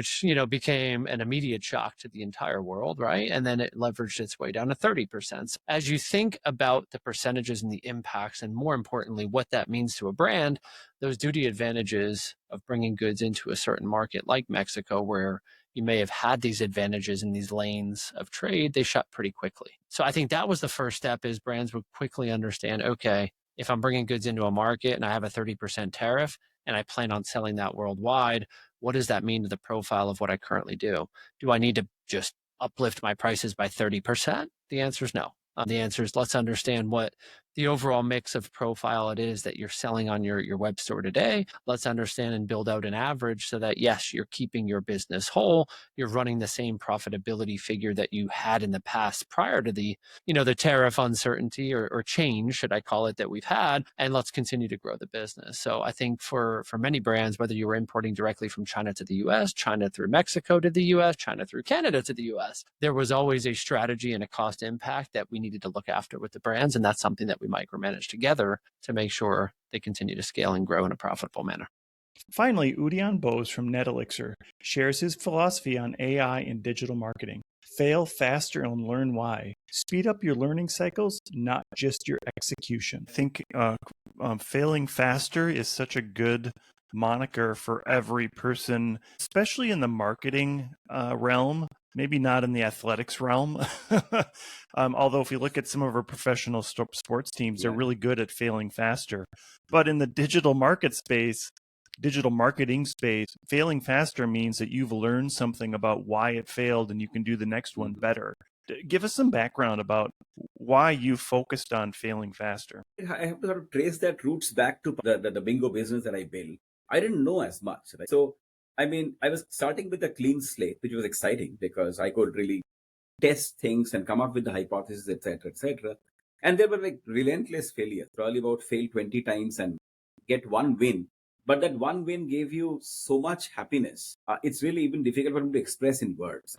which, became an immediate shock to the entire world, right? And then it leveraged its way down to 30%. As you think about the percentages and the impacts, and more importantly, what that means to a brand, those duty advantages of bringing goods into a certain market like Mexico, where you may have had these advantages in these lanes of trade, they shut pretty quickly. So I think that was the first step, is brands would quickly understand, okay, if I'm bringing goods into a market and I have a 30% tariff and I plan on selling that worldwide, what does that mean to the profile of what I currently do? Do I need to just uplift my prices by 30%? The answer is no. The answer is, let's understand what the overall mix of profile it is that you're selling on your web store today. Let's understand and build out an average so that, yes, you're keeping your business whole. You're running the same profitability figure that you had in the past prior to the tariff uncertainty or change, should I call it, that we've had. And let's continue to grow the business. So I think for many brands, whether you were importing directly from China to the US, China through Mexico to the US, China through Canada to the US, there was always a strategy and a cost impact that we needed to look after with the brands. And that's something that we micromanage together to make sure they continue to scale and grow in a profitable manner. Finally, Udian Bose from NetElixir shares his philosophy on AI and digital marketing. Fail faster and learn why. Speed up your learning cycles, not just your execution. I think failing faster is such a good moniker for every person, especially in the marketing realm, maybe not in the athletics realm. Although if you look at some of our professional sports teams, they're really good at failing faster. But in the digital marketing space, failing faster means that you've learned something about why it failed and you can do the next one better. Give us some background about why you focused on failing faster. I have to sort of trace that roots back to the bingo business that I built. I didn't know as much, right? So, I was starting with a clean slate, which was exciting because I could really test things and come up with the hypothesis, etc., etc. And there were like relentless failures, probably about fail 20 times and get one win. But that one win gave you so much happiness. It's really even difficult for me to express in words.